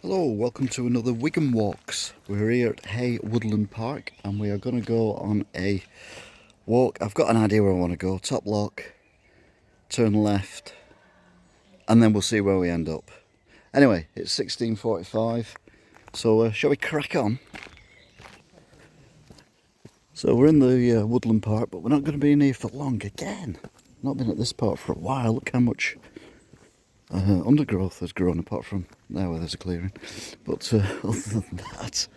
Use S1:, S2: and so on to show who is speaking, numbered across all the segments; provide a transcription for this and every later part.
S1: Hello, welcome to another Wigan Walks. We're here at Haigh Woodland Park and we are going to go on a walk. I've got an idea where I want to go. Top lock, turn left, and then we'll see where we end up. Anyway, it's 16:45, so shall we crack on? So we're in the Woodland Park, but we're not going to be in here for long again. Not been at this part for a while. Look how much undergrowth has grown apart from there where there's a clearing. But other than that,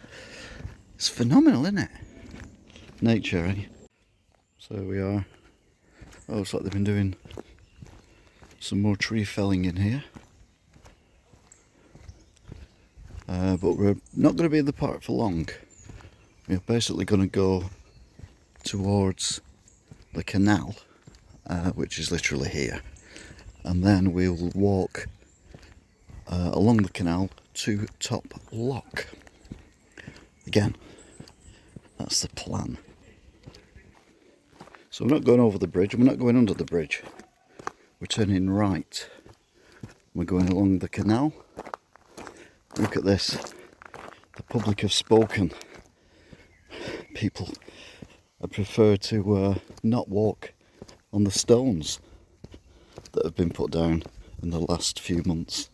S1: it's phenomenal, isn't it? Nature, eh? So we are. Oh, looks like they've been doing some more tree felling in here. But we're not going to be in the park for long. We're basically going to go towards the canal, which is literally here. And then we'll walk along the canal to Top Lock. Again, that's the plan. So we're not going over the bridge, we're not going under the bridge. We're turning right. We're going along the canal. Look at this. The public have spoken. People prefer to not walk on the stones that have been put down in the last few months.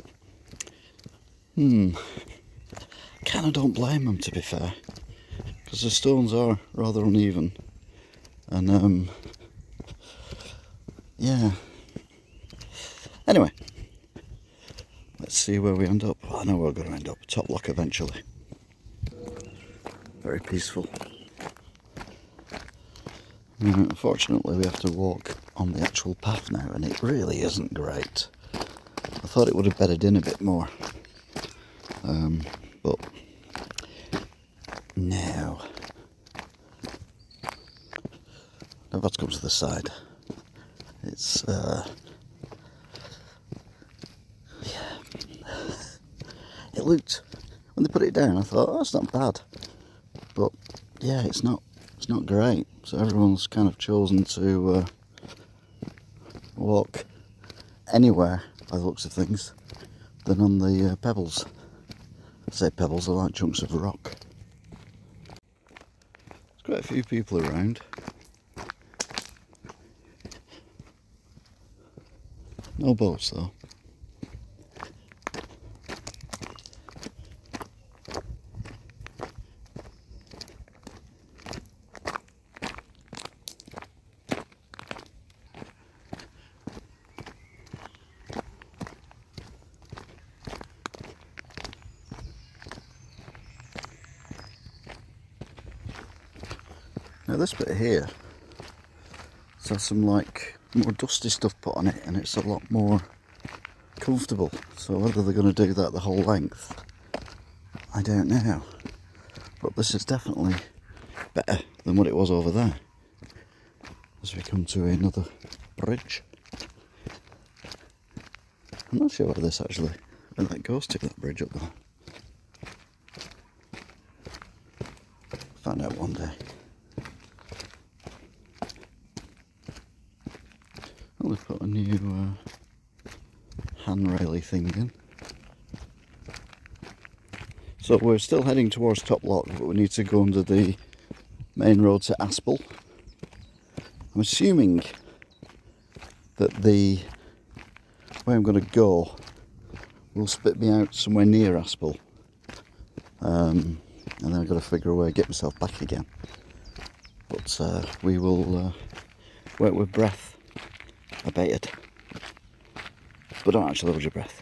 S1: Kind of don't blame them, to be fair, because the stones are rather uneven, and yeah. Anyway, let's see where we end up. I know we're going to end up Top Lock eventually. Very peaceful. Unfortunately, we have to walk on the actual path now, and it really isn't great. I thought it would have bedded in a bit more, but no. I've had to come to the side. It's yeah. It looked, when they put it down, I thought, oh, that's not bad, but yeah, it's not great. So everyone's kind of chosen to walk anywhere, by the looks of things, than on the pebbles. I say pebbles, they're like chunks of rock. There's quite a few people around. No boats though. Now this bit here, it's had some like more dusty stuff put on it, and it's a lot more comfortable. So whether they're going to do that the whole length, I don't know. But this is definitely better than what it was over there. As we come to another bridge. I'm not sure where this actually, where that goes to, that bridge up there. Find out one day. Well, they've put a new handrail thing in. So we're still heading towards Top Lock, but we need to go under the main road to Aspel. I'm assuming that the way I'm going to go will spit me out somewhere near Aspel, and then I've got to figure a way to get myself back again. But we will wait with breath abated, but don't actually hold your breath.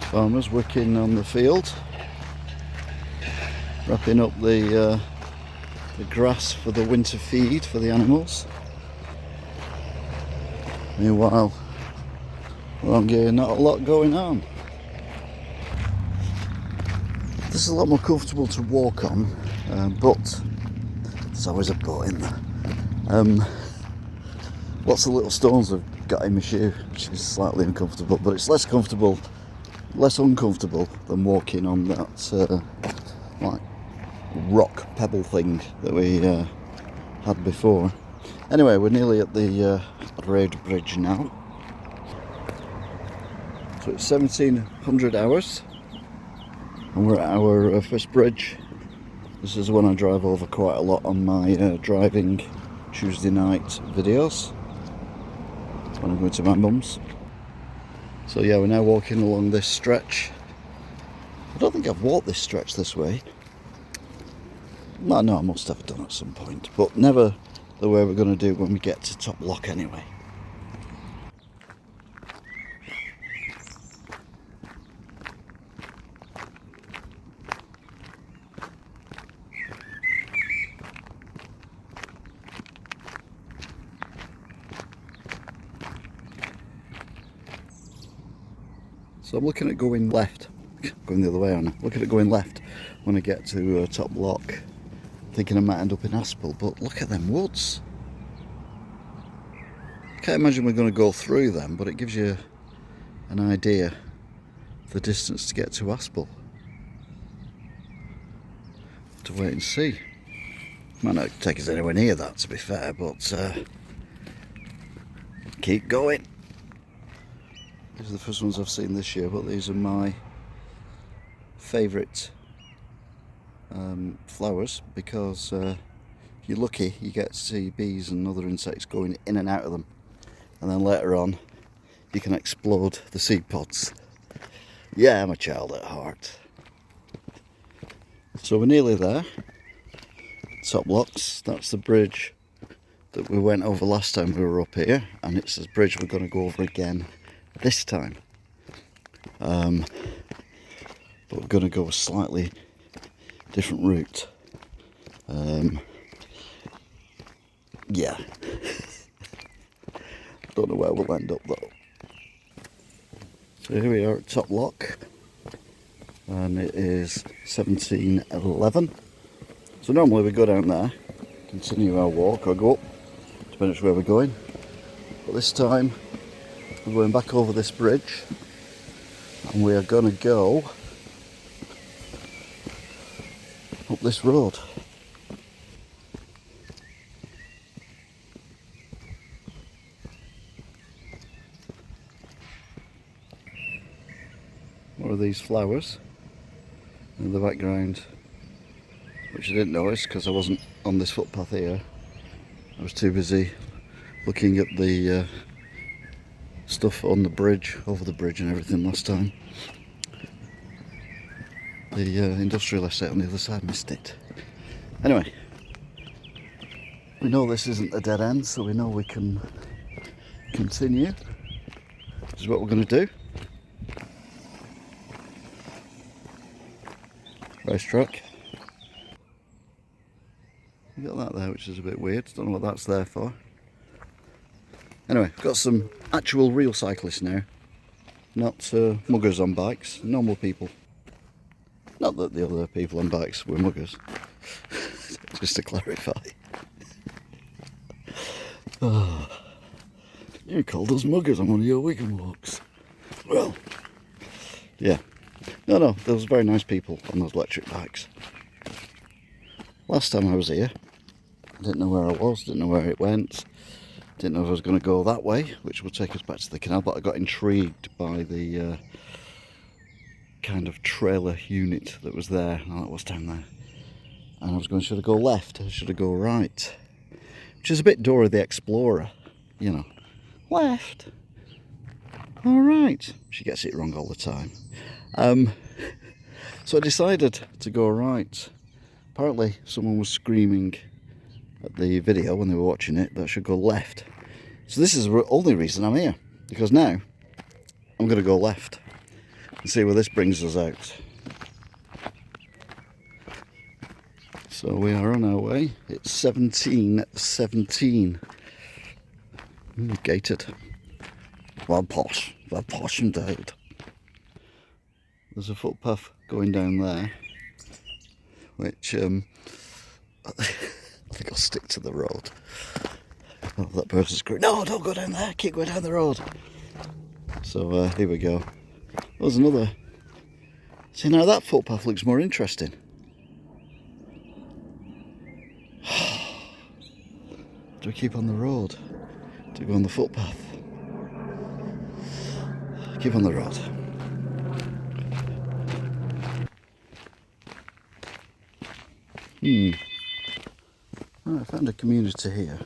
S1: Farmers working on the field, wrapping up the grass for the winter feed for the animals. Meanwhile, along here, not a lot going on. This is a lot more comfortable to walk on, but there's always a boat in there. Lots of little stones I've got in my shoe, which is slightly uncomfortable, but it's less uncomfortable than walking on that like rock pebble thing that we had before. Anyway, we're nearly at the Road Bridge now. So it's 1700 hours and we're at our first bridge. This is one I drive over quite a lot on my driving Tuesday night videos when I'm going to my mum's. So yeah, we're now walking along this stretch. I don't think I've walked this stretch this way. Well, no, I must have done at some point, but never the way we're going to do when we get to Top Lock anyway. So I'm looking at going left, going the other way on. Looking at going left when I get to Top Lock, thinking I might end up in Aspel, but look at them woods. I can't imagine we're going to go through them, but it gives you an idea of the distance to get to Aspel. To wait and see. Might not take us anywhere near that, to be fair, but keep going. These are the first ones I've seen this year, but these are my favourite flowers because if you're lucky you get to see bees and other insects going in and out of them, and then later on you can explode the seed pods. Yeah, I'm a child at heart. So we're nearly there. Top Locks, that's the bridge that we went over last time we were up here, and it's the bridge we're going to go over again this time. But we're going to go a slightly different route. Yeah. Don't know where we'll end up though. So here we are at Top Lock, and it is 1711. So normally we go down there, continue our walk, or go up, depending on where we're going. But this time we're going back over this bridge, and we are going to go up this road. What are these flowers in the background, which I didn't notice because I wasn't on this footpath here. I was too busy looking at the stuff on the bridge, over the bridge and everything last time. The industrial estate on the other side, missed it. Anyway, we know this isn't a dead end, so we know we can continue. This is what we're going to do. Racetrack. You got that there, which is a bit weird. Don't know what that's there for. Anyway, got some actual real cyclists now, not muggers on bikes, normal people. Not that the other people on bikes were muggers, just to clarify. Oh, you called us muggers on one of your Wigan Walks. Well, yeah. No, there was very nice people on those electric bikes. Last time I was here, I didn't know where I was, didn't know where it went. Didn't know if I was going to go that way, which would take us back to the canal, but I got intrigued by the kind of trailer unit that was there. Oh, that was down there. And I was going, should I go left or should I go right? Which is a bit Dora the Explorer, you know. Left. All right. She gets it wrong all the time. So I decided to go right. Apparently someone was screaming at the video when they were watching it that I should go left. So this is the only reason I'm here, because now I'm going to go left and see where this brings us out. So we are on our way. It's 1717. Gated. Well posh indeed. There's a footpath going down there, which I think I'll stick to the road. Oh, that person's screaming, no, don't go down there, keep going down the road. So here we go. There's another. See, now that footpath looks more interesting. Do we keep on the road? Do we go on the footpath? Keep on the road. Well, I found a community here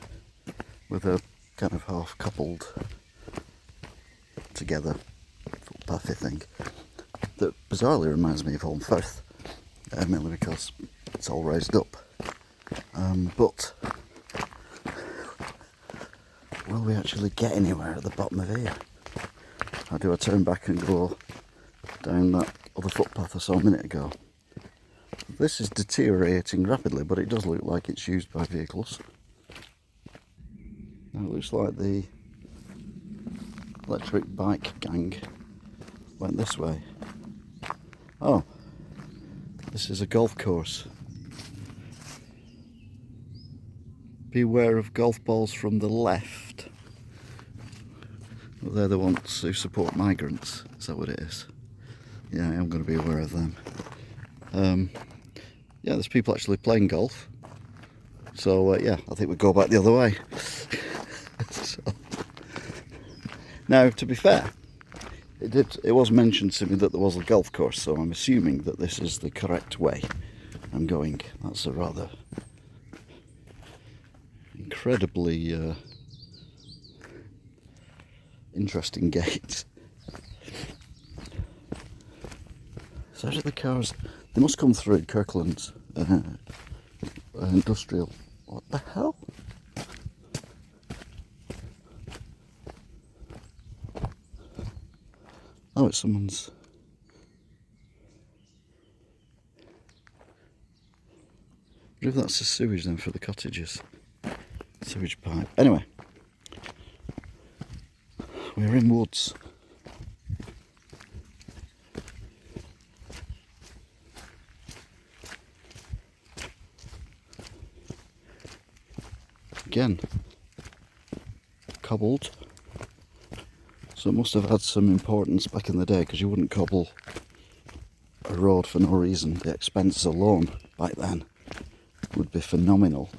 S1: with a kind of half coupled together footpathy thing that bizarrely reminds me of Home Firth, mainly because it's all raised up. But will we actually get anywhere at the bottom of here? Or do I turn back and go down that other footpath I saw a minute ago? This is deteriorating rapidly, but it does look like it's used by vehicles. Now it looks like the electric bike gang went this way. Oh, this is a golf course. Beware of golf balls from the left. Well, they're the ones who support migrants. Is that what it is? Yeah, I am going to be aware of them. Yeah, there's people actually playing golf. So yeah, I think we'll go back the other way. So. Now, to be fair, it was mentioned to me that there was a golf course, so I'm assuming that this is the correct way I'm going. That's a rather incredibly interesting gate. So how do the cars, they must come through Kirkland's industrial. What the hell? Oh, it's someone's. I wonder if that's the sewage then for the cottages. Sewage pipe. Anyway, we're in woods. Again, cobbled. So it must have had some importance back in the day, because you wouldn't cobble a road for no reason. The expense alone back then would be phenomenal.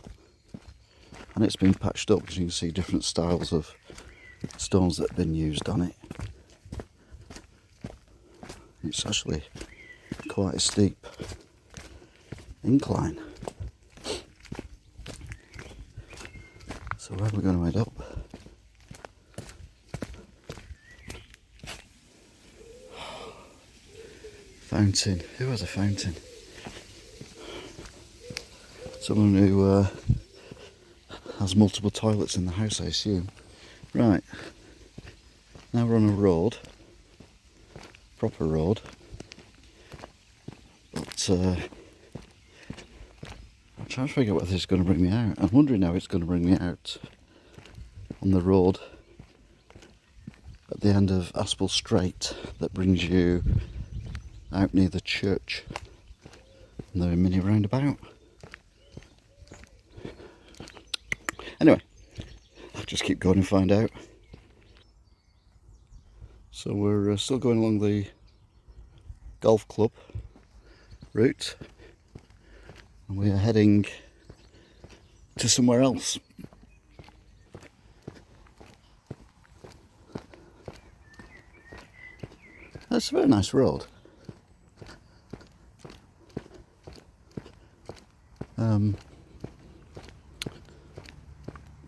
S1: And it's been patched up, because you can see different styles of stones that have been used on it. It's actually quite a steep incline. So where are we going to head up? Fountain. Who has a fountain? Someone who has multiple toilets in the house, I assume. Right. Now we're on a road. Proper road. But I'm trying to figure out whether it's going to bring me out. I'm wondering how it's going to bring me out on the road at the end of Aspel Strait that brings you out near the church and the mini roundabout. Anyway, I'll just keep going and find out. So we're still going along the golf club route, and we are heading to somewhere else. That's a very nice road.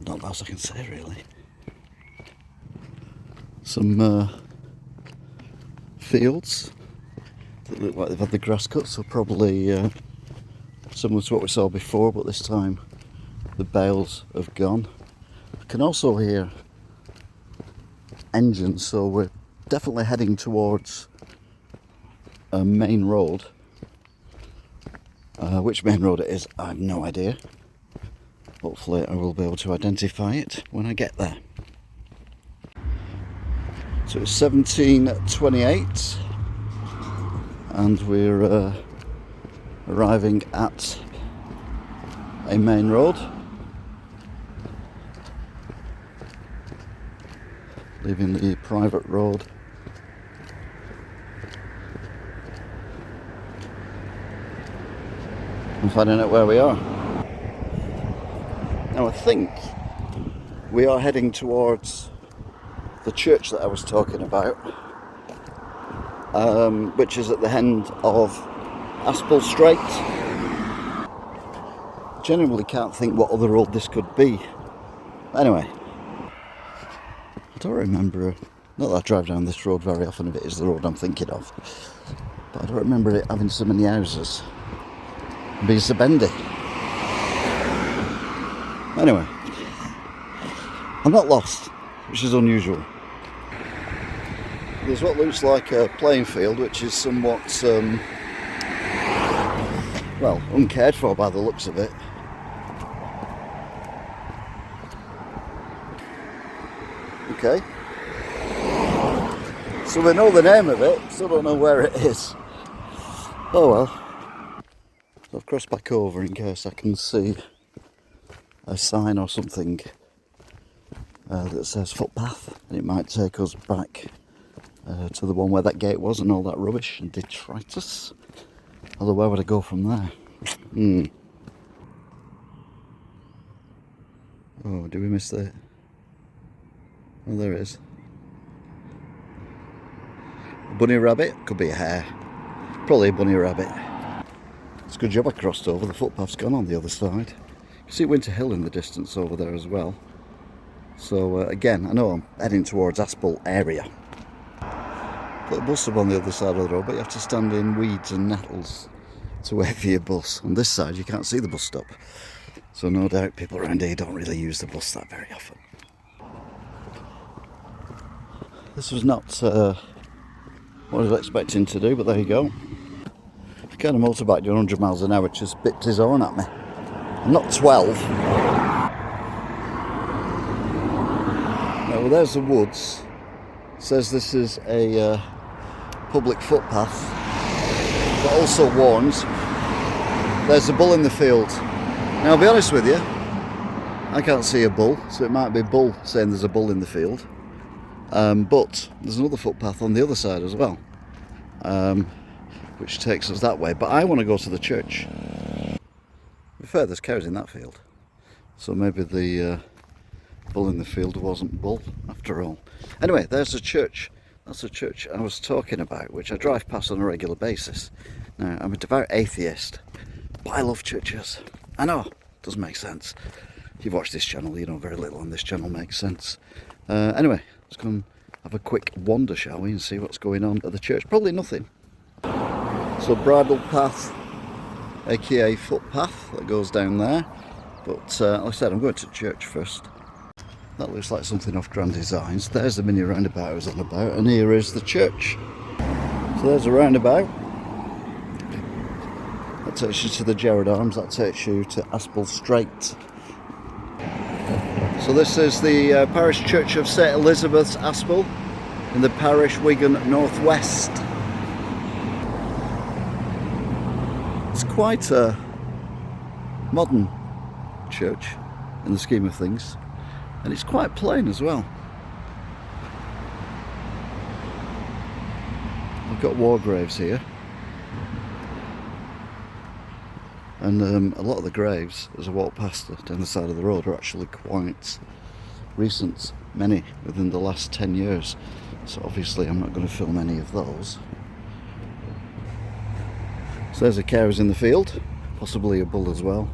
S1: Not else I can say really. Some fields that look like they've had the grass cut, so probably similar to what we saw before, but this time the bales have gone. I can also hear engines, so we're definitely heading towards a main road. Which main road it is, I have no idea. Hopefully I will be able to identify it when I get there. So it's 17:28 and we're arriving at a main road, leaving the private road and finding out where we are. Now I think we are heading towards the church that I was talking about, which is at the end of Aspel Strait. genuinely can't think what other road this could be. Anyway, I don't remember, not that I drive down this road very often if it is the road I'm thinking of, but I don't remember it having so many houses and being so bendy. Anyway, I'm not lost, which is unusual. There's what looks like a playing field, which is somewhat, well, uncared for by the looks of it. Okay. So we know the name of it, still don't know where it is. Oh well. So I've crossed back over in case I can see a sign or something that says footpath, and it might take us back to the one where that gate was and all that rubbish and detritus. Although where would I go from there? Oh, did we miss that? Oh, there it is. A bunny rabbit? Could be a hare. Probably a bunny rabbit. It's a good job I crossed over. The footpath's gone on the other side. You can see Winter Hill in the distance over there as well. So again, I know I'm heading towards Aspel area. Got a bus stop on the other side of the road, but you have to stand in weeds and nettles to wait for your bus. On this side you can't see the bus stop. So no doubt people around here don't really use the bus that very often. This was not what I was expecting to do, but there you go. The kind of motorbike doing 100 miles an hour just bipped his horn at me. I'm not 12. Now, well, there's the woods. It says this is a public footpath, but also warns there's a bull in the field. Now, I'll be honest with you, I can't see a bull, so it might be a bull saying there's a bull in the field. But there's another footpath on the other side as well, which takes us that way. But I want to go to the church. To be fair, there's cows in that field, so maybe the bull in the field wasn't bull after all. Anyway, there's the church. That's the church I was talking about, which I drive past on a regular basis. Now, I'm a devout atheist, but I love churches. I know, it doesn't make sense. If you've watched this channel, you know very little on this channel makes sense. Anyway, let's go and have a quick wander, shall we, and see what's going on at the church. Probably nothing. So bridle path, aka footpath, that goes down there. But like I said, I'm going to church first. That looks like something off Grand Designs. There's the mini roundabout I was on about, and here is the church. So there's a roundabout. That takes you to the Gerard Arms, that takes you to Aspel Straight. So this is the parish church of St Elizabeth's, Aspel, in the parish Wigan Northwest. It's quite a modern church in the scheme of things, and it's quite plain as well. We've got war graves here, and a lot of the graves, as I walk past down the side of the road, are actually quite recent, many within the last 10 years. So obviously I'm not going to film any of those. So there's the cows in the field, possibly a bull as well.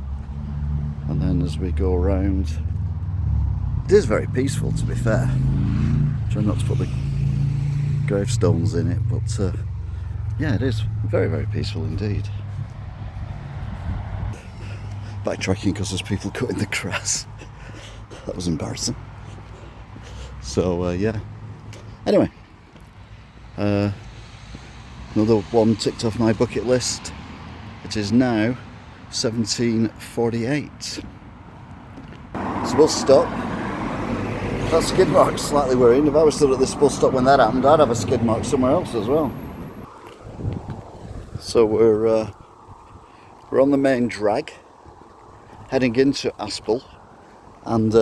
S1: And then as we go around, it is very peaceful, to be fair. Try not to put the gravestones in it, but yeah, it is very, very peaceful indeed. Backtracking because there's people cutting the grass. That was embarrassing. So yeah. Anyway, another one ticked off my bucket list. It is now 17:48. So we'll stop. That skid mark's slightly worrying. If I was stood at this bus stop when that happened, I'd have a skid mark somewhere else as well. So we're on the main drag, heading into Aspel, and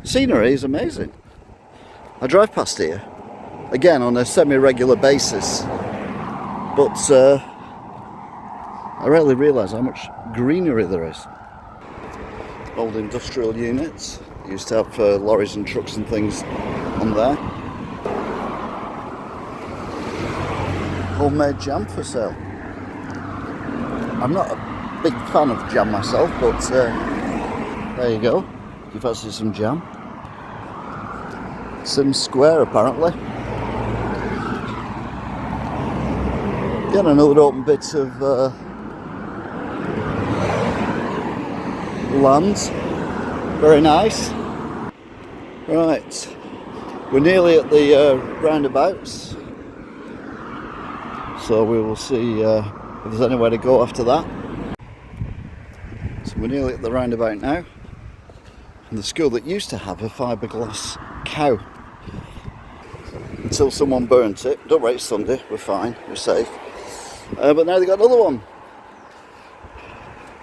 S1: scenery is amazing. I drive past here, again on a semi-regular basis, but I rarely realise how much greenery there is. Old industrial units, used to have lorries and trucks and things on there. Homemade jam for sale. I'm not a big fan of jam myself, but there you go. If you fancy some jam. Sim Square, apparently. Again, another open bit of land. Very nice. Right, we're nearly at the roundabouts, so we will see if there's anywhere to go after that. So we're nearly at the roundabout now, and the school that used to have a fiberglass cow until someone burnt it. Don't worry, it's Sunday, we're fine, we're safe. But now they've got another one.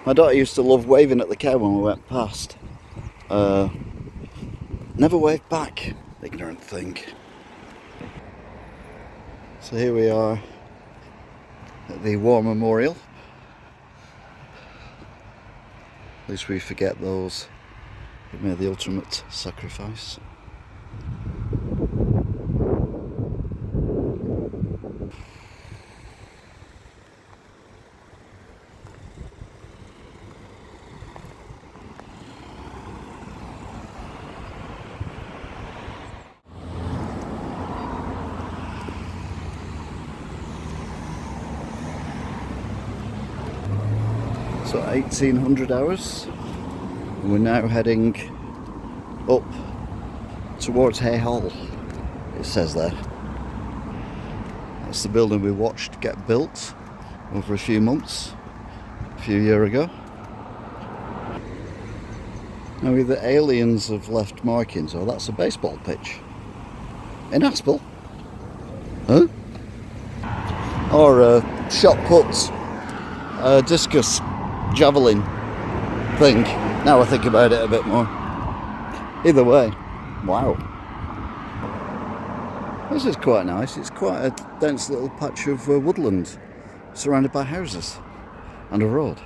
S1: My daughter used to love waving at the cow when we went past. Never waved back, ignorant thing. So here we are at the War Memorial. At least we forget those who made the ultimate sacrifice. So 1800 hours, and we're now heading up towards Haigh Hall, it says there. That's the building we watched get built over a few months, a few years ago. Now either aliens have left markings, or that's a baseball pitch. In Aspel? Huh? Or a shot put, discus javelin thing. Now I think about it a bit more. Either way, wow. This is quite nice. It's quite a dense little patch of woodland surrounded by houses and a road.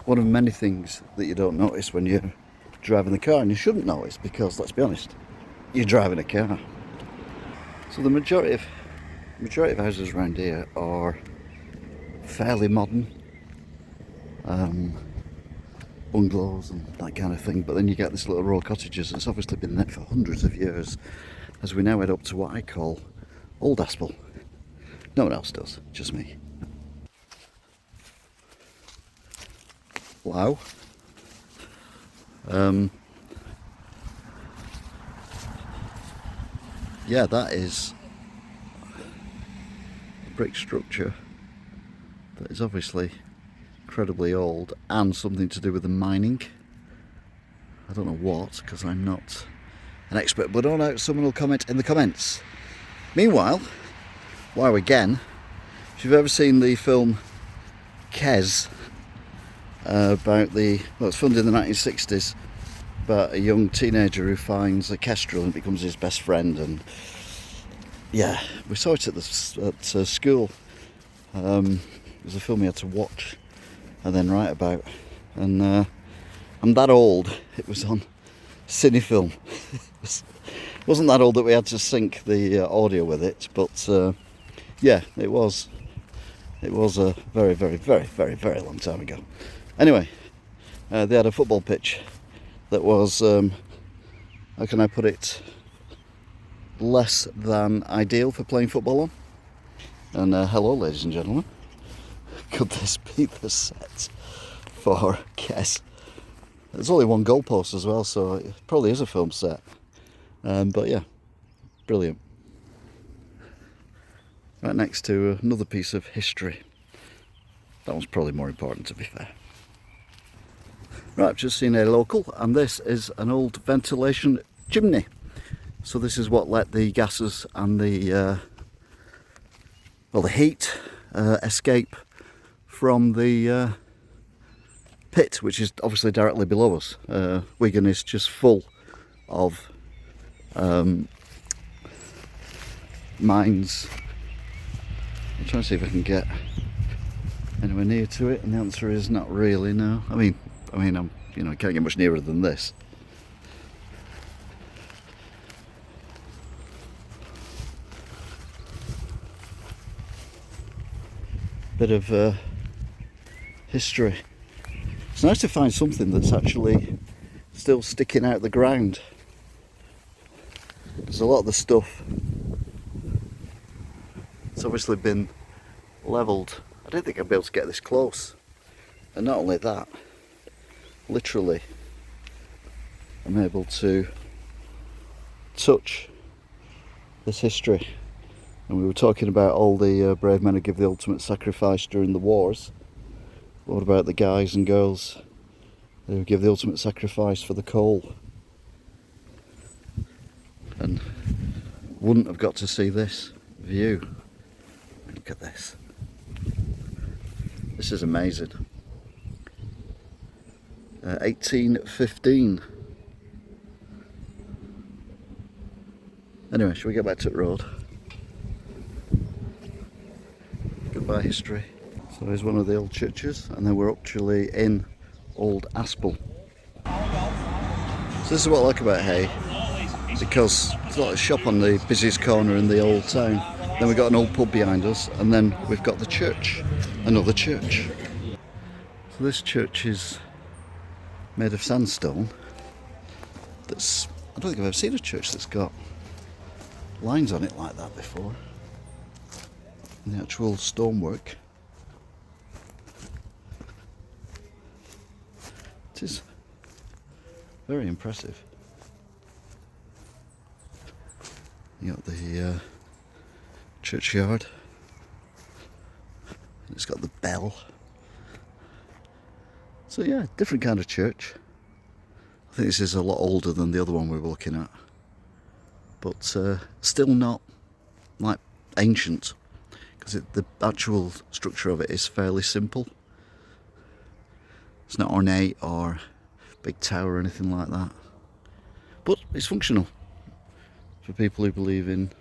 S1: One of many things that you don't notice when you're driving the car, and you shouldn't notice because, let's be honest, you're driving a car. So the majority of houses around here are fairly modern, bungalows and that kind of thing, but then you get this little row of cottages that's obviously been there for hundreds of years, as we now head up to what I call Old Aspel. No one else does, just me. Wow. Yeah, that is a brick structure that is obviously incredibly old, and something to do with the mining. I don't know what, because I'm not an expert, but no doubt someone will comment in the comments. Meanwhile, wow, again, if you've ever seen the film Kes, about the, well, it's filmed in the 1960s, about a young teenager who finds a kestrel and becomes his best friend, and yeah, we saw it at school. It was a film we had to watch and then write about, and I'm that old, it was on cinefilm. It wasn't that old that we had to sync the audio with it, but yeah, it was a very, very, very, very, very long time ago. Anyway, they had a football pitch that was, how can I put it, less than ideal for playing football on. And hello, ladies and gentlemen. Could this be the set for Kes? There's only one goalpost as well, so it probably is a film set. But yeah, brilliant. Right next to another piece of history. That one's probably more important, to be fair. Right, I've just seen a local, and this is an old ventilation chimney. So this is what let the gases and the heat escape from the pit, which is obviously directly below us. Wigan is just full of mines. I'm trying to see if I can get anywhere near to it, and the answer is not really, no. I mean, I'm, I can't get much nearer than this. Bit of history. It's nice to find something that's actually still sticking out the ground. There's a lot of the stuff, it's obviously been levelled. I didn't think I'd be able to get this close. And not only that, literally I'm able to touch this history. And we were talking about all the brave men who give the ultimate sacrifice during the wars. What about the guys and girls who give the ultimate sacrifice for the coal? And wouldn't have got to see this view. Look at this. This is amazing. 1815. Anyway, shall we get back to the road? Goodbye history. So here's one of the old churches, and then we're actually in old Aspel. So this is what I like about Haigh, because it's like a shop on the busiest corner in the old town. Then we've got an old pub behind us, and then we've got the church, another church. So this church is made of sandstone. I don't think I've ever seen a church that's got lines on it like that before. And the actual stonework. It is very impressive. You got the churchyard. It's got the bell. So yeah, different kind of church. I think this is a lot older than the other one we were looking at, but still not like ancient, because the actual structure of it is fairly simple. It's not ornate or big tower or anything like that, but it's functional for people who believe in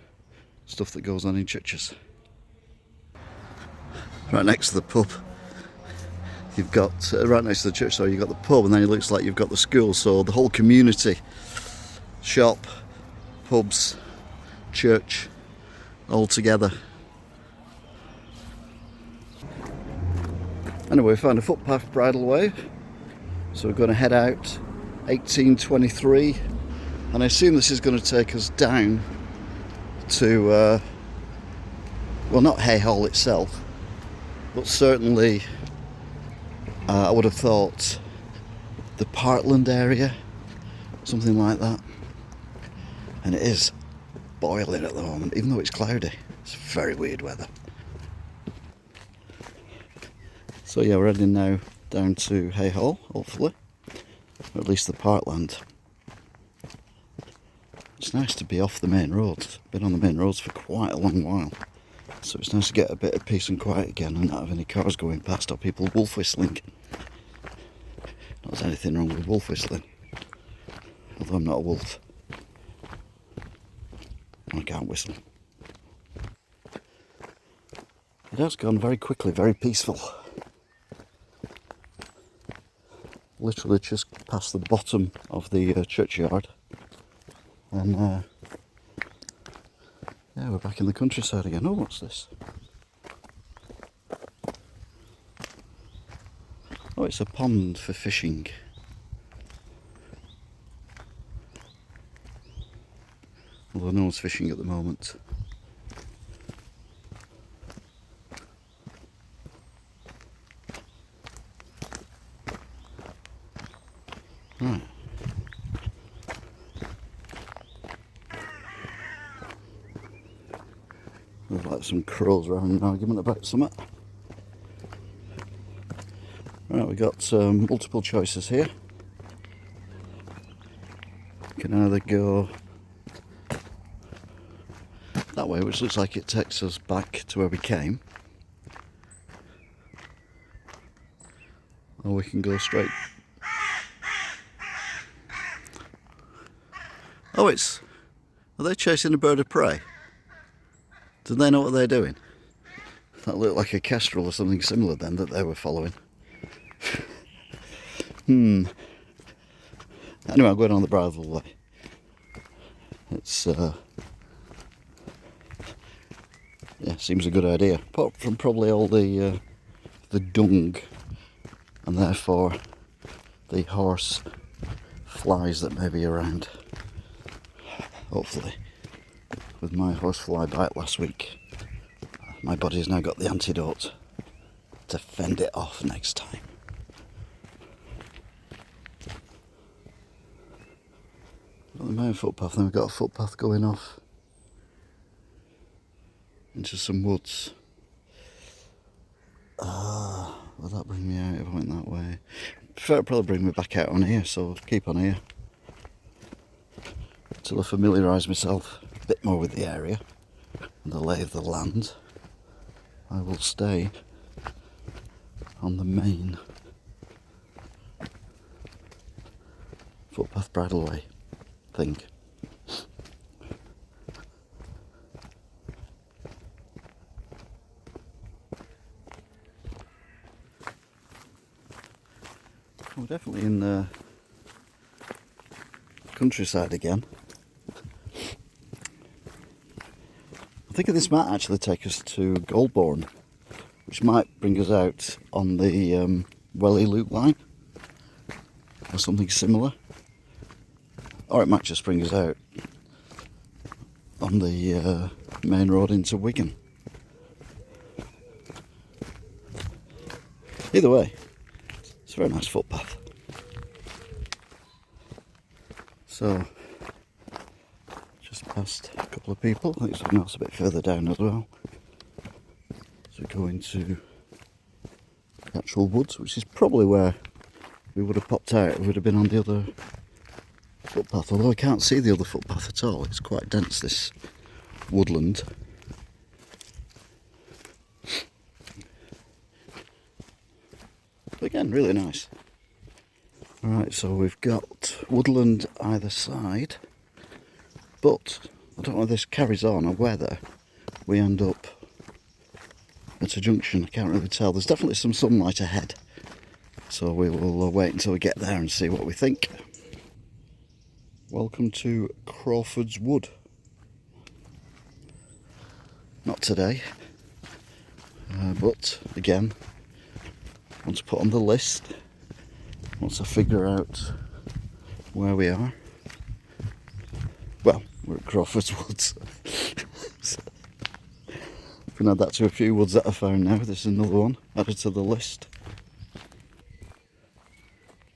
S1: stuff that goes on in churches. Right next to the pub, you've got, right next to the church, sorry, you've got the pub, and then it looks like you've got the school, so the whole community, shop, pubs, church, all together. Anyway, we found a footpath bridleway, so we're going to head out 1823, and I assume this is going to take us down to, well, not Haigh Hall itself, but certainly I would have thought the Parkland area, something like that. And it is boiling at the moment, even though it's cloudy. It's very weird weather. So yeah, we're heading now down to Haigh Hall, hopefully, or at least the Parkland. It's nice to be off the main roads. Been on the main roads for quite a long while, so it's nice to get a bit of peace and quiet again and not have any cars going past or people wolf whistling. Not there's anything wrong with wolf whistling, although I'm not a wolf. I can't whistle. It has gone very quickly, very peaceful. Literally just past the bottom of the churchyard, and yeah, we're back in the countryside again. Oh, what's this? Oh, it's a pond for fishing. Although no one's fishing at the moment. Right. There's like some crows having an argument about something. Right, we've got multiple choices here. You can either go that way, which looks like it takes us back to where we came, or we can go straight. Oh, are they chasing a bird of prey? Do they know what they're doing? That looked like a kestrel or something similar then that they were following. Anyway, I'm going on the bridle way. It's yeah, seems a good idea. Apart from probably all the dung and therefore the horse flies that may be around. Hopefully, with my horsefly bite last week, my body's now got the antidote to fend it off next time. Got the main footpath, then we've got a footpath going off into some woods. Will that bring me out if I went that way? It'll probably bring me back out on here, so I'll keep on here until I familiarise myself a bit more with the area and the lay of the land. I will stay on the main footpath bridleway thing. We're definitely in the countryside again. I think this might actually take us to Goulburn, which might bring us out on the Welly Loop line or something similar, or it might just bring us out on the main road into Wigan. Either way, it's a very nice footpath. So, just past a couple of people. I think something else a bit further down as well. So we go into the actual woods, which is probably where we would have popped out if we would have been on the other footpath. Although I can't see the other footpath at all. It's quite dense, this woodland. But again, really nice. Right, so we've got woodland either side, but I don't know if this carries on or whether we end up at a junction. I can't really tell. There's definitely some sunlight ahead, so we will wait until we get there and see what we think. Welcome to Crawford's Wood. Not today, but again, want to put on the list once I figure out where we are. Well, we're at Crawford's Woods. We can add that to a few woods that I found now. This is another one added to the list.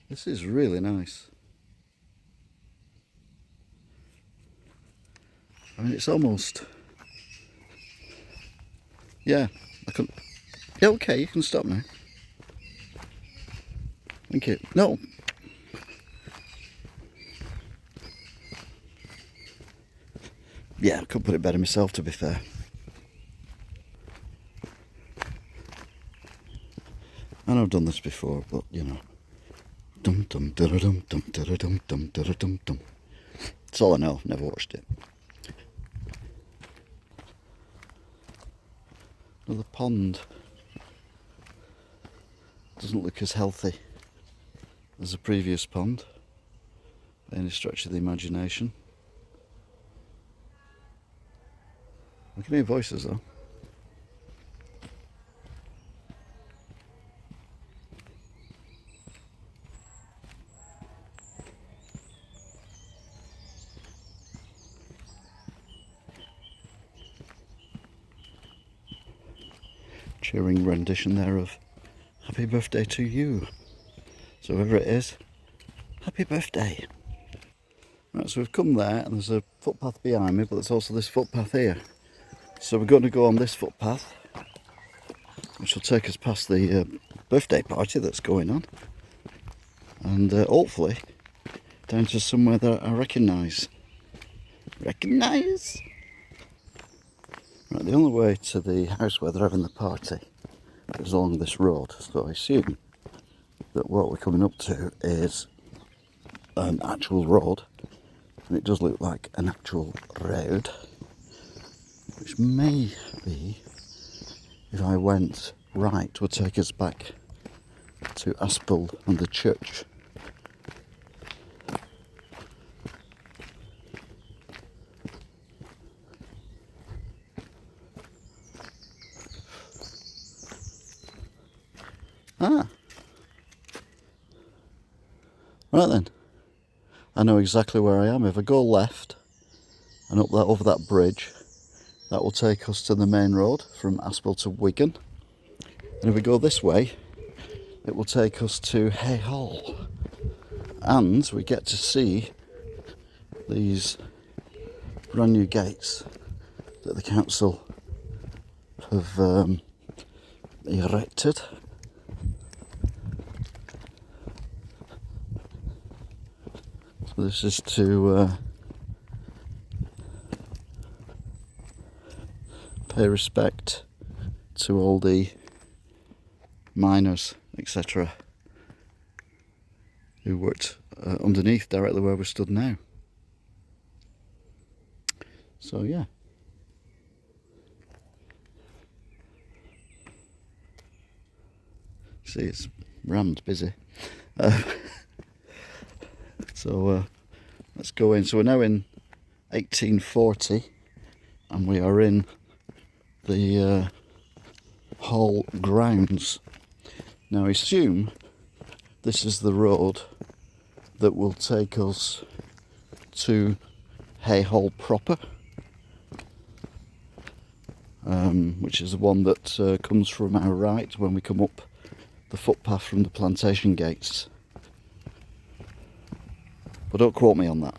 S1: This is really nice. I mean, it's almost... Yeah, I can... Yeah, okay, you can stop now. Thank you. No. Yeah, I could put it better myself, to be fair. I know I've done this before, but you know. Dum dum dum dum dum dum dum dum dum dum. That's all I know. Never watched it. Another pond. Doesn't look as healthy as the previous pond by any stretch of the imagination. I can hear voices though. Cheering rendition there of Happy Birthday to You. So whoever it is, happy birthday. Right, so we've come there and there's a footpath behind me, but there's also this footpath here. So we're going to go on this footpath, which will take us past the birthday party that's going on. And hopefully down to somewhere that I recognise. Recognise? Right, the only way to the house where they're having the party is along this road, so I assume that what we're coming up to is an actual road, and it does look like an actual road, which may be, if I went right, would take us back to Aspel and the church. Ah, Right then, I know exactly where I am. If I go left and up that over that bridge, that will take us to the main road from Aspel to Wigan. And if we go this way, it will take us to Haigh Hall. And we get to see these brand new gates that the council have erected. So this is to pay respect to all the miners, etc., who worked underneath directly where we stood now. So yeah. See, it's rammed busy. So let's go in. So we're now in 1840 and we are in the hall grounds. Now I assume this is the road that will take us to Haigh Hall proper, which is the one that comes from our right when we come up the footpath from the plantation gates. But don't quote me on that.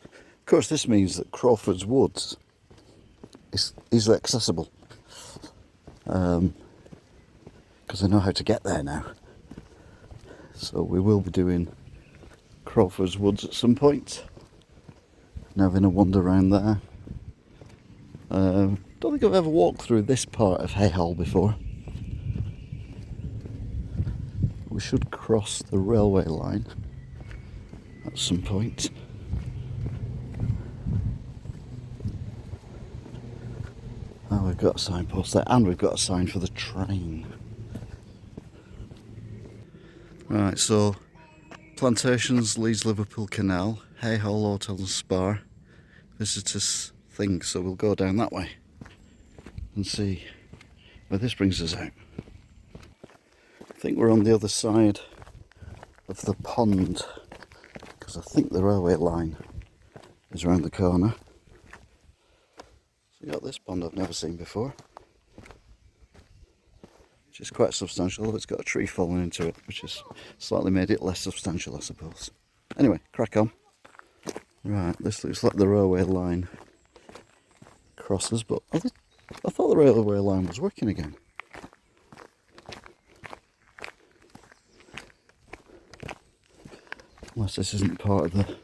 S1: Of course, this means that Crawford's Woods is easily accessible, because I know how to get there now. So we will be doing Crawford's Woods at some point and having a wander around there. Don't think I've ever walked through this part of Haigh Hall before. We should cross the railway line at some point. Oh, we've got a signpost there, and we've got a sign for the train. Right, so Plantations, Leeds Liverpool Canal, Haigh Hall Hotel and Spa, visitors thing, so we'll go down that way and see where this brings us out. I think we're on the other side of the pond, because I think the railway line is around the corner. So you got this pond I've never seen before, which is quite substantial. It's got a tree falling into it, which has slightly made it less substantial, I suppose. Anyway, crack on. Right, this looks like the railway line crosses, but I thought the railway line was working again. Unless this isn't part of the...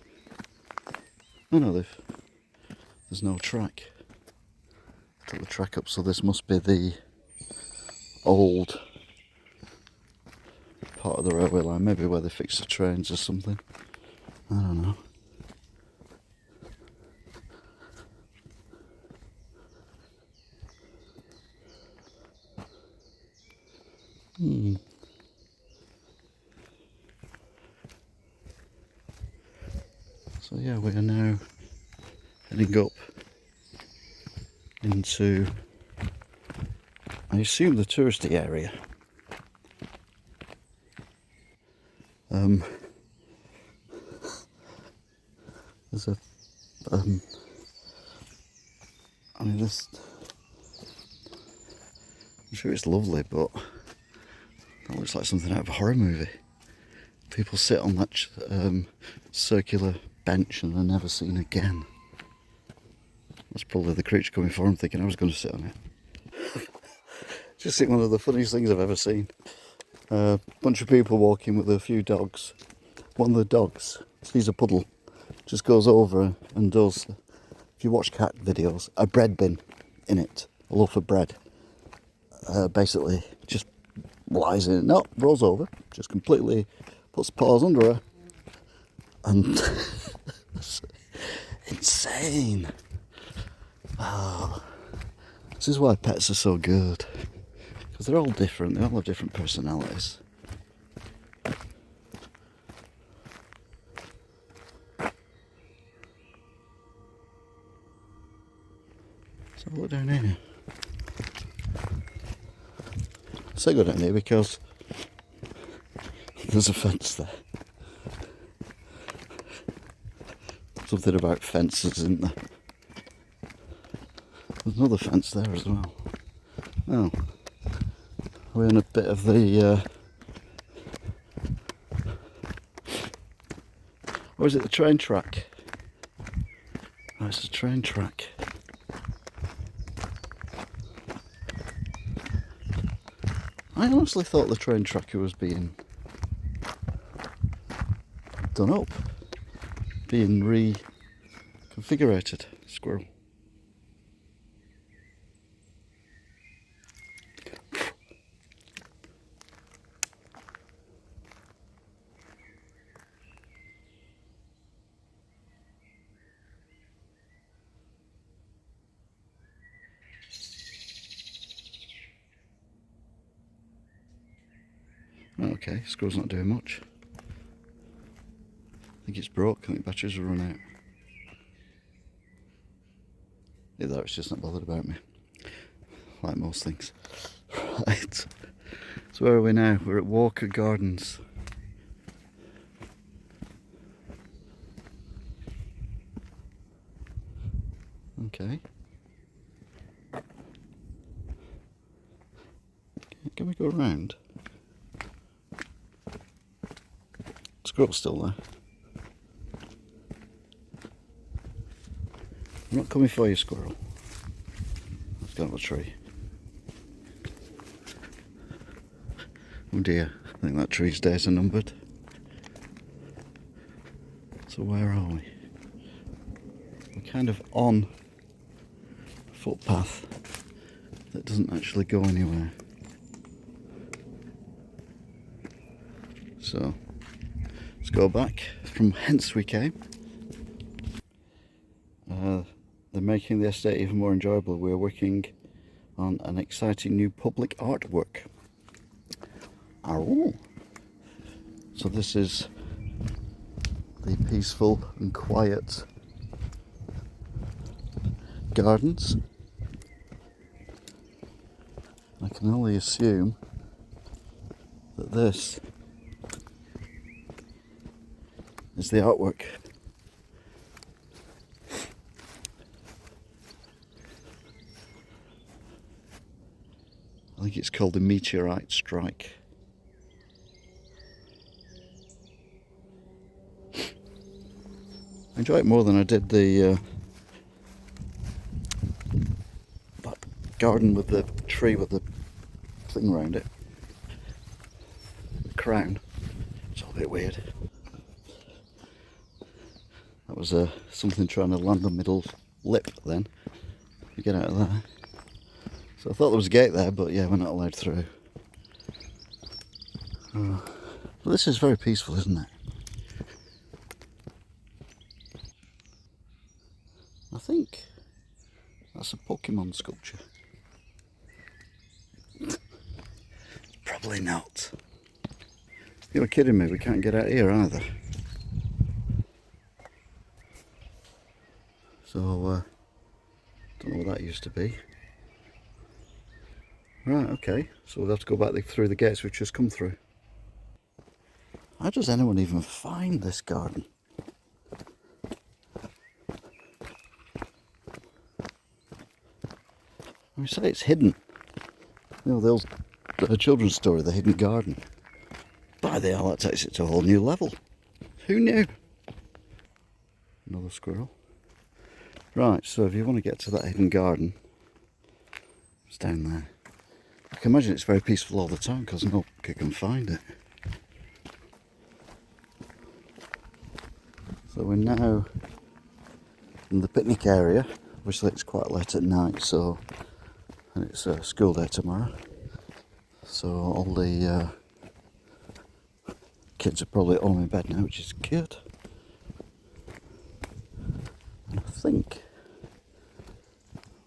S1: Oh no, there's no track. Took the track up, so this must be the old part of the railway line, maybe where they fix the trains or something. I don't know. So yeah, we are now heading up into, I assume, the touristy area. There's a, I mean, this, I'm sure it's lovely, but that looks like something out of a horror movie. People sit on that circular bench and they're never seen again. That's probably the creature coming for them, thinking I was going to sit on it. Just think one of the funniest things I've ever seen. A bunch of people walking with a few dogs. One of the dogs sees a puddle, just goes over and does, if you watch cat videos, a bread bin in it, a loaf of bread. Basically, just lies in it, no, rolls over, just completely puts paws under her, and it's insane. Oh, this is why pets are so good, because they're all different, they all have different personalities. So look down here. I say go down here because there's a fence there. Something about fences, isn't there? There's another fence there as well. Oh, we're in a bit of the... or is it the train track? Oh, it's a train track. I honestly thought the train track was being done up, being reconfigurated. Squirrel. Okay, squirrel's not doing much. I think it's broke. I think batteries will run out. Either it's just not bothered about me, like most things. Right, so where are we now? We're at Walker Gardens. Okay. Can we go around? Squirrel's still there. I'm not coming for you, squirrel. Let's go up a tree. Oh dear, I think that tree's days are numbered. So where are we? We're kind of on a footpath that doesn't actually go anywhere. So let's go back from whence we came. They're making the estate even more enjoyable. We're working on an exciting new public artwork. Oh. So this is the peaceful and quiet gardens. I can only assume that this is the artwork. I think it's called the Meteorite Strike. I enjoy it more than I did the that garden with the tree with the thing around it. The crown. It's all a bit weird. That was something trying to land the middle lip then. You get out of there. So I thought there was a gate there, but yeah, we're not allowed through. But this is very peaceful, isn't it? I think that's a Pokemon sculpture. Probably not. You're kidding me, we can't get out here either. So, don't know what that used to be. Right, okay, so we'll have to go back through the gates we've just come through. How does anyone even find this garden? I say it's hidden. You know, the old children's story, The Hidden Garden. By the hell, that takes it to a whole new level. Who knew? Another squirrel. Right, so if you want to get to that hidden garden, it's down there. I can imagine it's very peaceful all the time because nobody can find it. So we're now in the picnic area. Obviously it's quite late at night, so, and it's a school day tomorrow. So all the kids are probably all in bed now, which is good. And I think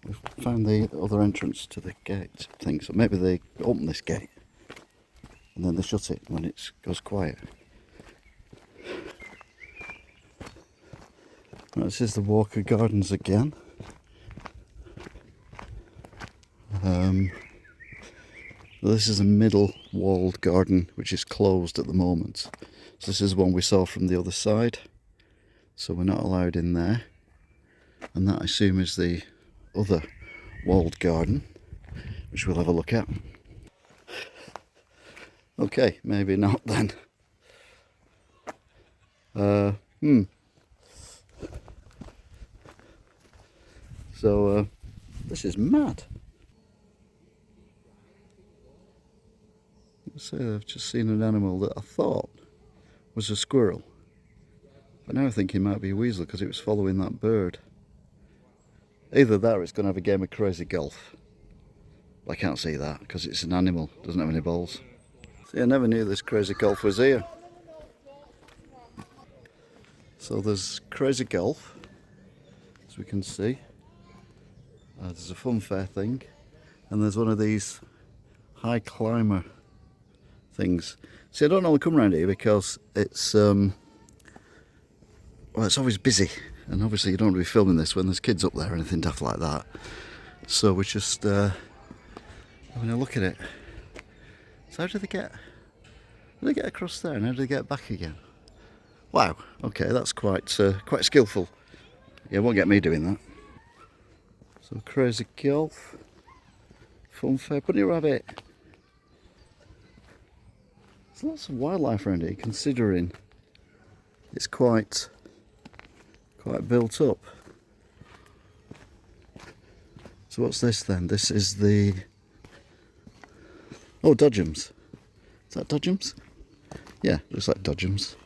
S1: we've found the other entrance to the gate thing, so maybe they open this gate and then they shut it when it goes quiet. Right, this is the Walker Gardens again. This is a middle walled garden which is closed at the moment. So this is one we saw from the other side. so we're not allowed in there. And that, I assume, is the other walled garden, which we'll have a look at. Okay, maybe not then. So, this is mad. So I've just seen an animal that I thought was a squirrel, but now I think it might be a weasel because it was following that bird. Either that or it's going to have a game of crazy golf. I can't see that because it's an animal, doesn't have any balls. See, I never knew this crazy golf was here. So there's crazy golf, as we can see. There's a fun fair thing, and there's one of these high climber things. See, I don't normally come around here because it's well, it's always busy, and obviously you don't want to be filming this when there's kids up there or anything daft like that. So we're just having a look at it. So how do they get across there, and how do they get back again? Wow. Okay, that's quite skillful. Yeah, won't get me doing that. So crazy golf, fun fair, bunny rabbit. There's lots of wildlife around here, considering it's quite built up. So what's this then? This is the dodgems. Is that dodgems? Yeah, looks like dodgems.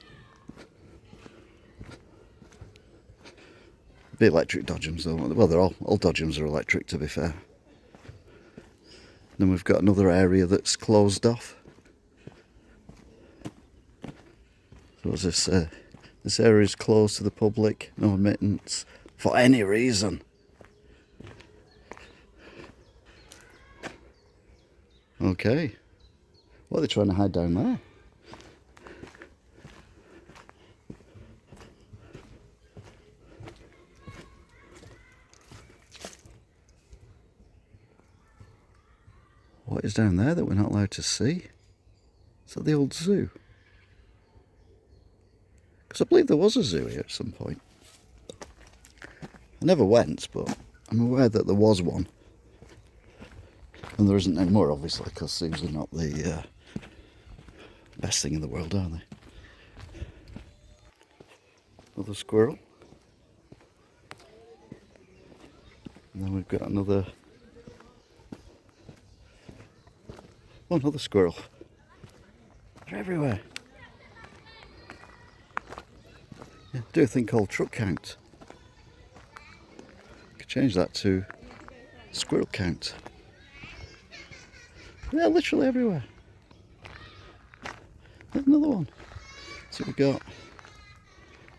S1: The electric dodgems though. Well, they're all dodgems are electric, to be fair. Then we've got another area that's closed off. So what's this? This area is closed to the public, no admittance for any reason. Okay. What are they trying to hide down there? What is down there that we're not allowed to see? Is that the old zoo? Because I believe there was a zoo here at some point. I never went, but I'm aware that there was one. And there isn't anymore, obviously, because zoos are not the best thing in the world, are they? Another squirrel. And then we've got another squirrel. They're everywhere. Yeah, do a thing called truck count. Could change that to squirrel count. Yeah, literally everywhere. There's another one. So we've got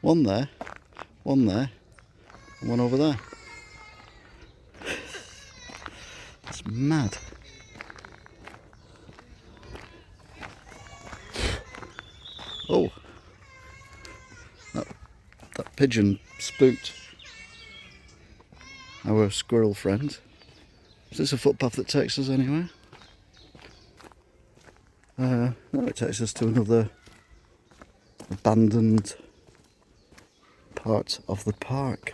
S1: one there, and one over there. It's mad. Oh, that pigeon spooked our squirrel friend. Is this a footpath that takes us anywhere? No, it takes us to another abandoned part of the park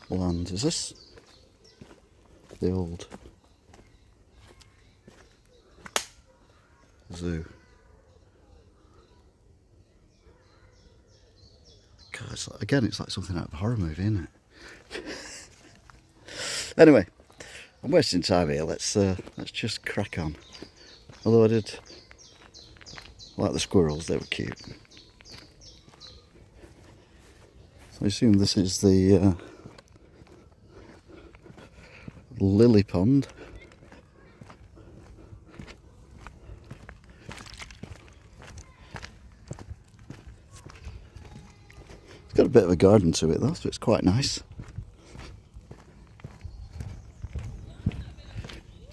S1: land. Is this the old zoo? God, it's like something out of a horror movie, isn't it? Anyway, I'm wasting time here. Let's just crack on. Although I did like the squirrels, they were cute. So I assume this is the lily pond. It's got a bit of a garden to it though, so it's quite nice.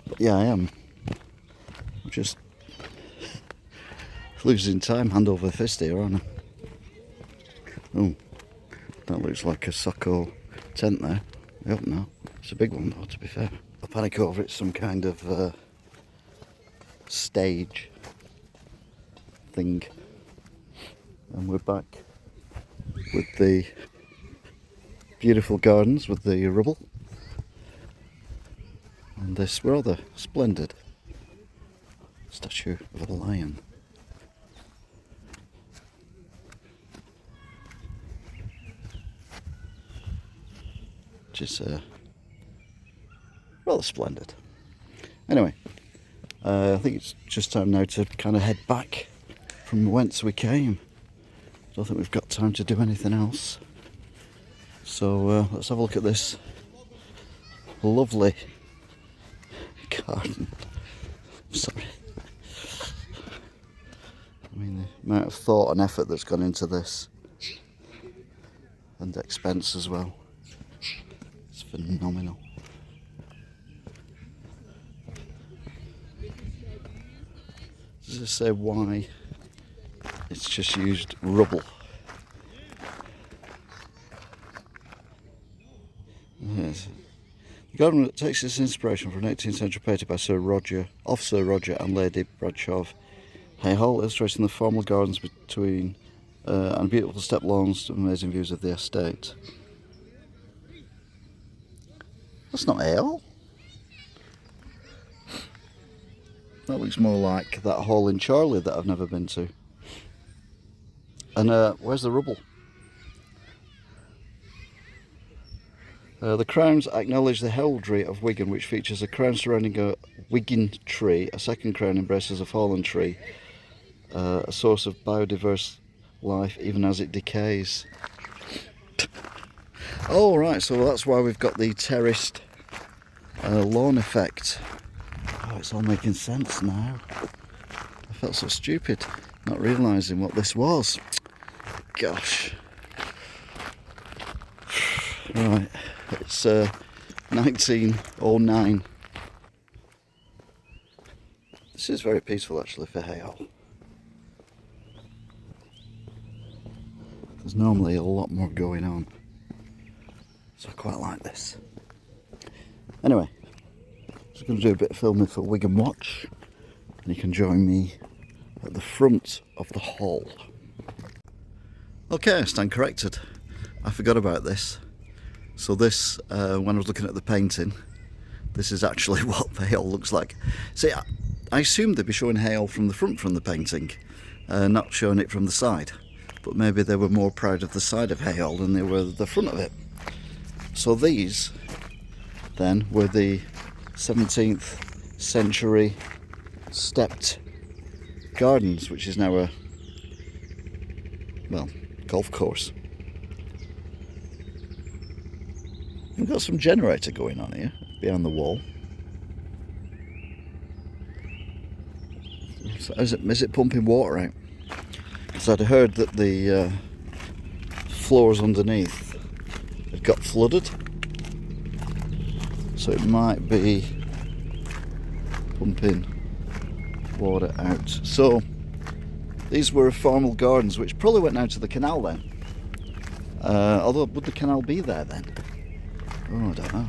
S1: But yeah, I'm just losing time hand over fist here, aren't I? Oh, that looks like a Socko tent there. I hope not. It's a big one though, to be fair. I panic over it's some kind of stage thing. And we're back with the beautiful gardens with the rubble, and this rather splendid statue of a lion. Which is rather splendid. Anyway, I think it's just time now to kind of head back from whence we came. I don't think we've got time to do anything else. So let's have a look at this lovely garden. Sorry. I mean, the amount of thought and effort that's gone into this, and expense as well. It's phenomenal. Does it say why it's just used rubble? Yes. The garden takes its inspiration from an 18th century painting by Sir Roger and Lady Bradshaw of Haigh Hall, illustrating the formal gardens between and beautiful step lawns to amazing views of the estate. That's not Haigh Hall. That looks more like that hall in Charlie that I've never been to. And where's the rubble? The crowns acknowledge the heraldry of Wigan, which features a crown surrounding a Wigan tree. A second crown embraces a fallen tree, a source of biodiverse life even as it decays. Oh right, so that's why we've got the terraced lawn effect. Oh, it's all making sense now. I felt so stupid not realising what this was. Gosh. Right, it's 1909. This is very peaceful actually for Haigh Hall. There's normally a lot more going on, so I quite like this. Anyway, just going to do a bit of filming for Wigan Walks, and you can join me at the front of the hall. Okay, I stand corrected. I forgot about this. So this, when I was looking at the painting, this is actually what the Haigh Hall looks like. See, I assumed they'd be showing Haigh Hall from the front from the painting, not showing it from the side. But maybe they were more proud of the side of Haigh Hall than they were the front of it. So these, then, were the 17th century stepped gardens, which is now a, well, golf course. We've got some generator going on here behind the wall. So is it pumping water out? Because I'd heard that the floors underneath had got flooded, so it might be pumping water out. So these were formal gardens which probably went down to the canal then. Although, would the canal be there then? Oh, I don't know.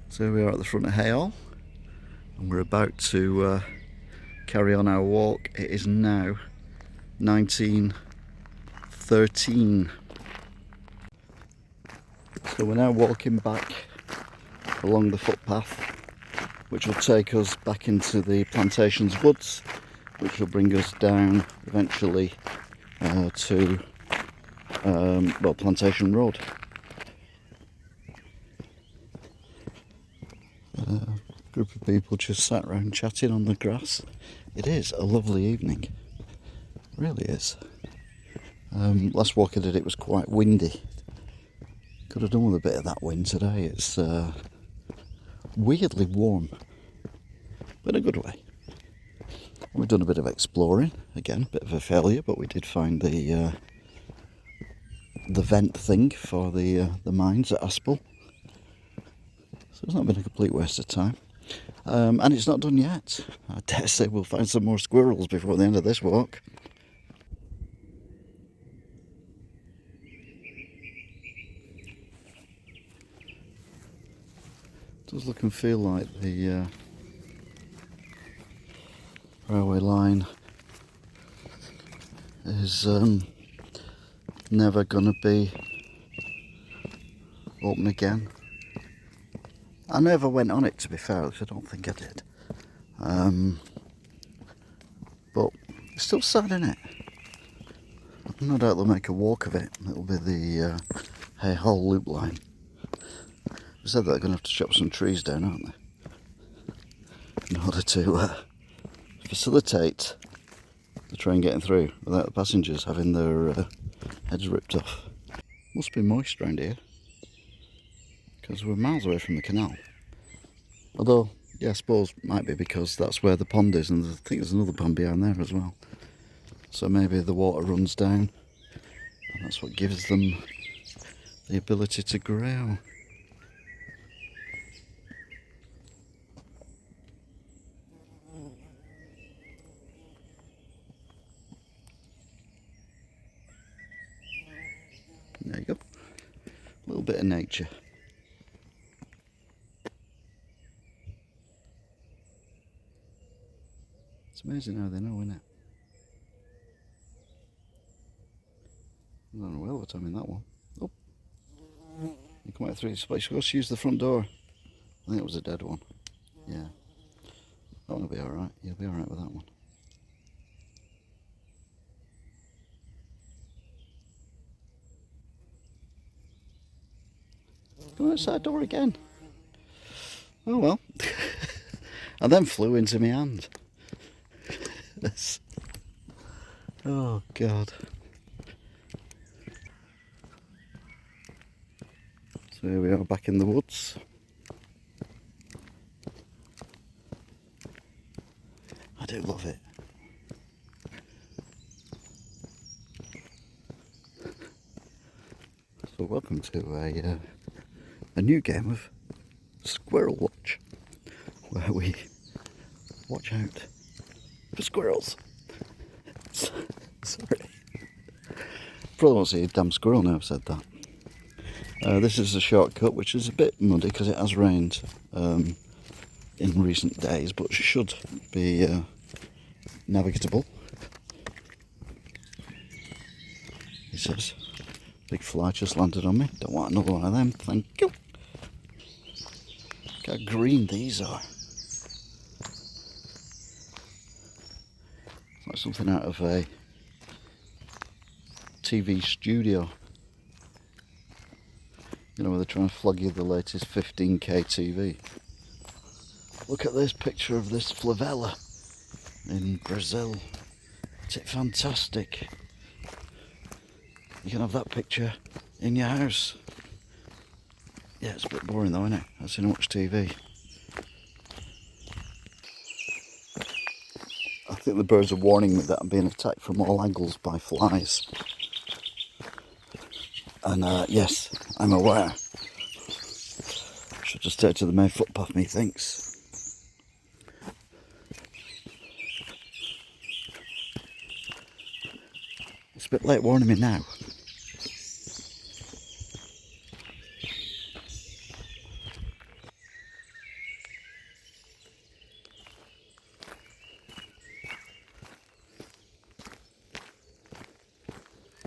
S1: So here we are at the front of Haigh Hall, and we're about to carry on our walk. It is now 1913. So we're now walking back along the footpath, which will take us back into the Plantations Woods, which will bring us down eventually to well, Plantation Road. Group of people just sat around chatting on the grass. It is a lovely evening, it really is. Last walk I did, it was quite windy. Could have done with a bit of that wind today. It's weirdly warm, but in a good way. We've done a bit of exploring, again, a bit of a failure, but we did find the vent thing for the mines at Aspel. So it's not been a complete waste of time. And it's not done yet. I dare say we'll find some more squirrels before the end of this walk. It does look and feel like the railway line is never gonna be open again. I never went on it, to be fair, I don't think I did. But it's still sad, isn't it? No doubt they'll make a walk of it. It'll be the Haigh Hall loop line. They said that they're going to have to chop some trees down, aren't they? In order to facilitate the train getting through without the passengers having their heads ripped off. Must be moist round here, because we're miles away from the canal. Although, yeah, I suppose it might be because that's where the pond is, and I think there's another pond behind there as well. So maybe the water runs down, and that's what gives them the ability to grow. There you go. A little bit of nature. It's amazing how they know, isn't it? I don't know well what time in that one. Oh, you come out through this place. You've got to use the front door. I think it was a dead one. Yeah. That one will be alright. You'll be alright with that one. Go outside door again. Oh well. And then flew into my hand. Oh God. So here we are back in the woods. I do love it. So welcome to a new game of Squirrel Watch, where we watch out for squirrels. Sorry. Probably won't see a damn squirrel now I've said that. This is a shortcut which is a bit muddy because it has rained in recent days, but should be navigable. He says, big fly just landed on me. Don't want another one of them, thank you. Look how green these are. It's like something out of a TV studio. You know, where they're trying to flog you the latest 15k TV. Look at this picture of this favela in Brazil. Isn't it fantastic? You can have that picture in your house. Yeah, it's a bit boring though, isn't it? I've seen much TV. I think the birds are warning me that I'm being attacked from all angles by flies. And yes, I'm aware. Should just take to the main footpath, methinks. It's a bit late warning me now.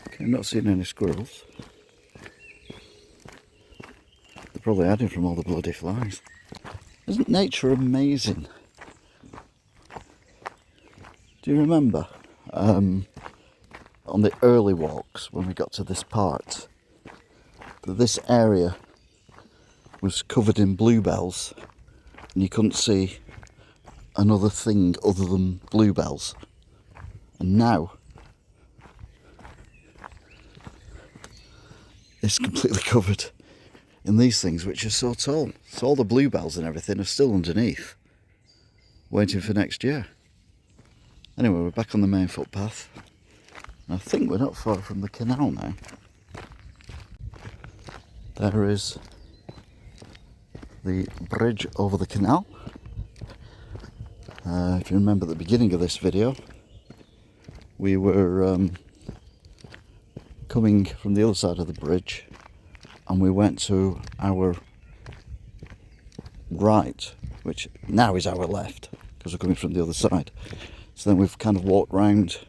S1: Okay, I'm not seeing any squirrels. They're probably hiding from all the bloody flies. Isn't nature amazing? Do you remember on the early walks when we got to this part that this area was covered in bluebells and you couldn't see another thing other than bluebells? And now it's completely covered in these things which are so tall. So all the bluebells and everything are still underneath, waiting for next year. Anyway, we're back on the main footpath. I think we're not far from the canal now. There is the bridge over the canal. If you remember at the beginning of this video, we were coming from the other side of the bridge and we went to our right, which now is our left because we're coming from the other side. So then we've kind of walked round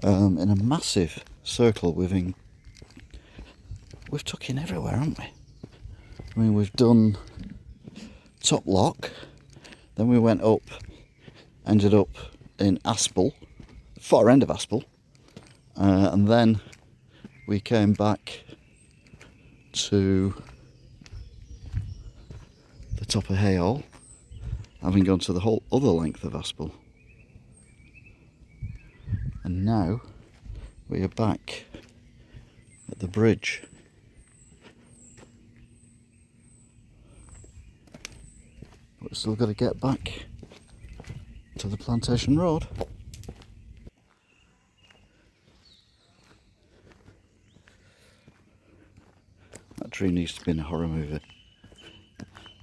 S1: in a massive circle we've took in everywhere, haven't we? I mean, we've done Top Lock, then we went up, ended up in Aspel, far end of Aspel, and then we came back to the top of Haigh Hall, having gone to the whole other length of Aspel. And now we are back at the bridge. But we've still got to get back to the Plantation Road. That tree needs to be in a horror movie.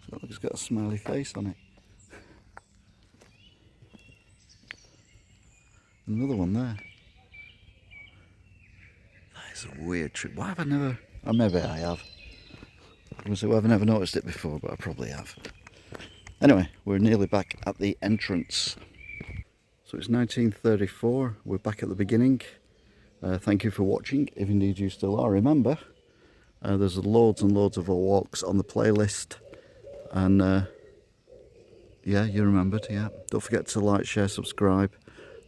S1: So it's got a smiley face on it. Another one there. That is a weird tree. Why have I never... Or maybe I have. I was going to say, well, I've never noticed it before, but I probably have. Anyway, we're nearly back at the entrance. So it's 1934. We're back at the beginning. Thank you for watching, if indeed you still are. Remember, there's loads and loads of walks on the playlist. And yeah, you remembered, yeah. Don't forget to like, share, subscribe.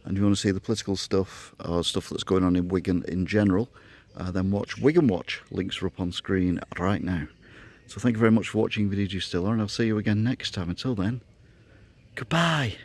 S1: And if you want to see the political stuff, or stuff that's going on in Wigan in general, then watch Wigan Watch. Links are up on screen right now. So thank you very much for watching, if indeed you still are, and I'll see you again next time. Until then, goodbye.